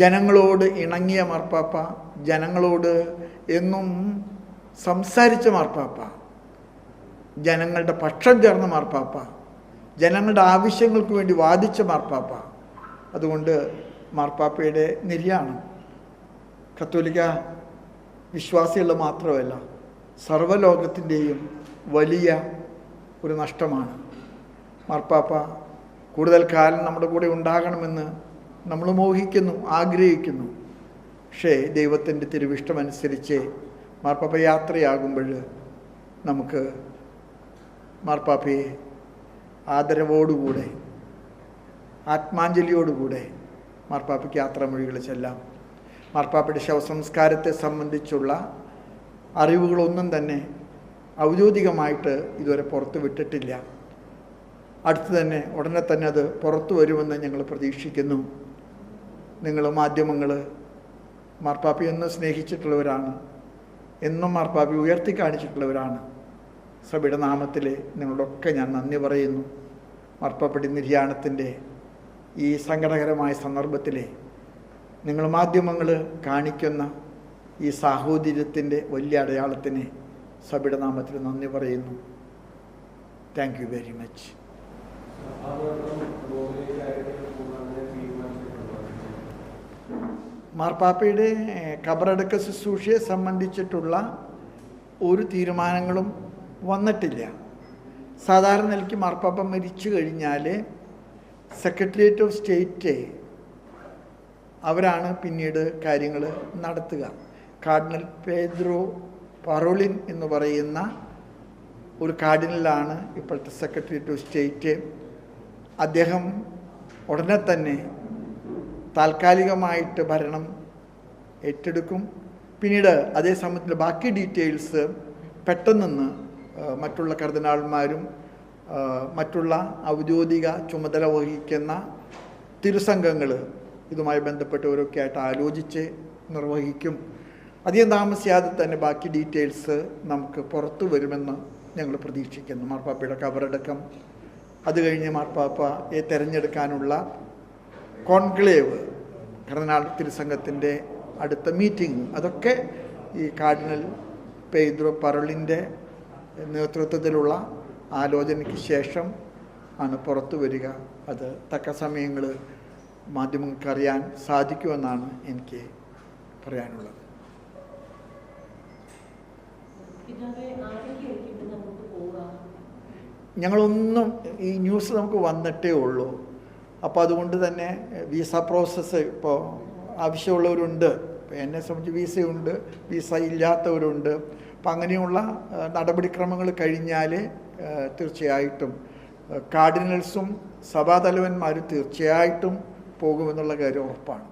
ജനങ്ങളോട് ഇണങ്ങിയ മാർപ്പാപ്പ, ജനങ്ങളോട് എന്നും സംസാരിച്ച മാർപ്പാപ്പ, ജനങ്ങളുടെ പക്ഷം ചേർന്ന മാർപ്പാപ്പ, ജനങ്ങളുടെ ആവശ്യങ്ങൾക്ക് വേണ്ടി വാദിച്ച മാർപ്പാപ്പ. അതുകൊണ്ട് മാർപ്പാപ്പയുടെ നിര്യാണം കത്തോലിക്ക വിശ്വാസികളുടെ മാത്രമല്ല, സർവ്വലോകത്തിൻ്റെയും വലിയ ഒരു നഷ്ടമാണ്. മാർപ്പാപ്പ കൂടുതൽ കാലം നമ്മുടെ കൂടെ ഉണ്ടാകണമെന്ന് നമ്മൾ മോഹിക്കുന്നു, ആഗ്രഹിക്കുന്നു. പക്ഷേ ദൈവത്തിൻ്റെ തിരുവിഷ്ടമനുസരിച്ച് മാർപ്പാപ്പ യാത്രയാകുമ്പോൾ നമുക്ക് മാർപ്പാപ്പയെ ആദരവോടുകൂടെ, ആത്മാഞ്ജലിയോടുകൂടെ മാർപ്പാപ്പയ്ക്ക് യാത്രാമൊഴികൾ ചെല്ലാം. മാർപ്പാപ്പയുടെ ശവസംസ്കാരത്തെ സംബന്ധിച്ചുള്ള അറിവുകളൊന്നും തന്നെ ഔദ്യോഗികമായിട്ട് ഇതുവരെ പുറത്തു വിട്ടിട്ടില്ല. ഉടനെ തന്നെ അത് പുറത്തു വരുമെന്ന് ഞങ്ങൾ പ്രതീക്ഷിക്കുന്നു. നിങ്ങൾ മാധ്യമങ്ങൾ മാർപ്പാപ്പയെ എന്നും സ്നേഹിച്ചിട്ടുള്ളവരാണ്, എന്നും മാർപ്പാപ്പയെ ഉയർത്തി കാണിച്ചിട്ടുള്ളവരാണ്. സഭയുടെ നാമത്തിൽ നിങ്ങളോടൊക്കെ ഞാൻ നന്ദി പറയുന്നു. മാർപ്പാപ്പയുടെ നിര്യാണത്തിൻ്റെ ഈ സങ്കടകരമായ സന്ദർഭത്തിൽ നിങ്ങൾ മാധ്യമങ്ങൾ കാണിക്കുന്ന ഈ സാഹോദര്യത്തിൻ്റെ വലിയ അടയാളത്തിന് സഭയുടെ നാമത്തിൽ നന്ദി പറയുന്നു. Thank you very much. മാർപ്പാപ്പയുടെ ഖബറടക്ക ശുശ്രൂഷയെ സംബന്ധിച്ചിട്ടുള്ള ഒരു തീരുമാനങ്ങളും വന്നിട്ടില്ല. സാധാരണ നിലയ്ക്ക് മാർപ്പാപ്പ മരിച്ചു കഴിഞ്ഞാൽ സെക്രട്ടേറിയറ്റ് ഓഫ് സ്റ്റേറ്റ് അവരാണ് പിന്നീട് കാര്യങ്ങൾ നടത്തുക. കാർഡിനൽ പേദ്രോ പറോളിൻ എന്ന് പറയുന്ന ഒരു കാർഡിനലാണ് ഇപ്പോഴത്തെ സെക്രട്ടേറിയറ്റ് ഓഫ് സ്റ്റേറ്റ്. അദ്ദേഹം ഉടനെ തന്നെ താൽക്കാലികമായിട്ട് ഭരണം ഏറ്റെടുക്കും. പിന്നീട് അതേ സമയത്തിൽ ബാക്കി ഡീറ്റെയിൽസ് പെട്ടെന്ന് മറ്റുള്ള കർദിനാൾമാരും മറ്റുള്ള ഔദ്യോഗിക ചുമതല വഹിക്കുന്ന തിരുസംഘങ്ങൾ ഇതുമായി ബന്ധപ്പെട്ടവരൊക്കെ ആയിട്ട് ആലോചിച്ച് നിർവഹിക്കും. അധികം താമസിയാതെ തന്നെ ബാക്കി ഡീറ്റെയിൽസ് നമുക്ക് പുറത്തു വരുമെന്ന് ഞങ്ങൾ പ്രതീക്ഷിക്കുന്നു. മാർപ്പാപ്പയുടെ ഖബറടക്കം, അത് കഴിഞ്ഞ് മാർപ്പാപ്പയെ തിരഞ്ഞെടുക്കാനുള്ള കോൺക്ലേവ്, കർദിനാൾ തിരുസംഘത്തിൻ്റെ അടുത്ത മീറ്റിംഗ്, അതൊക്കെ ഈ കാർഡിനൽ പേദ്രോ പറോളിൻ്റെ നേതൃത്വത്തിലുള്ള ആലോചനയ്ക്ക് ശേഷം ആണ് പുറത്തു വരിക. അത് തക്ക സമയങ്ങൾ മാധ്യമങ്ങൾക്ക് അറിയാൻ സാധിക്കുമെന്നാണ് എനിക്ക് പറയാനുള്ളത്. ഞങ്ങളൊന്നും ഈ ന്യൂസ് നമുക്ക് വന്നിട്ടേ ഉള്ളൂ. അപ്പോൾ അതുകൊണ്ട് തന്നെ വിസ പ്രോസസ്സ് ഇപ്പോൾ ആവശ്യമുള്ളവരുണ്ട്. ഇപ്പോൾ എന്നെ സംബന്ധിച്ച് വിസയുണ്ട്, വിസ ഇല്ലാത്തവരുണ്ട്. അപ്പം അങ്ങനെയുള്ള നടപടിക്രമങ്ങൾ കഴിഞ്ഞാൽ തീർച്ചയായിട്ടും കാർഡിനൽസും സഭാതലവന്മാരും തീർച്ചയായിട്ടും പോകുമെന്നുള്ള കാര്യം ഉറപ്പാണ്.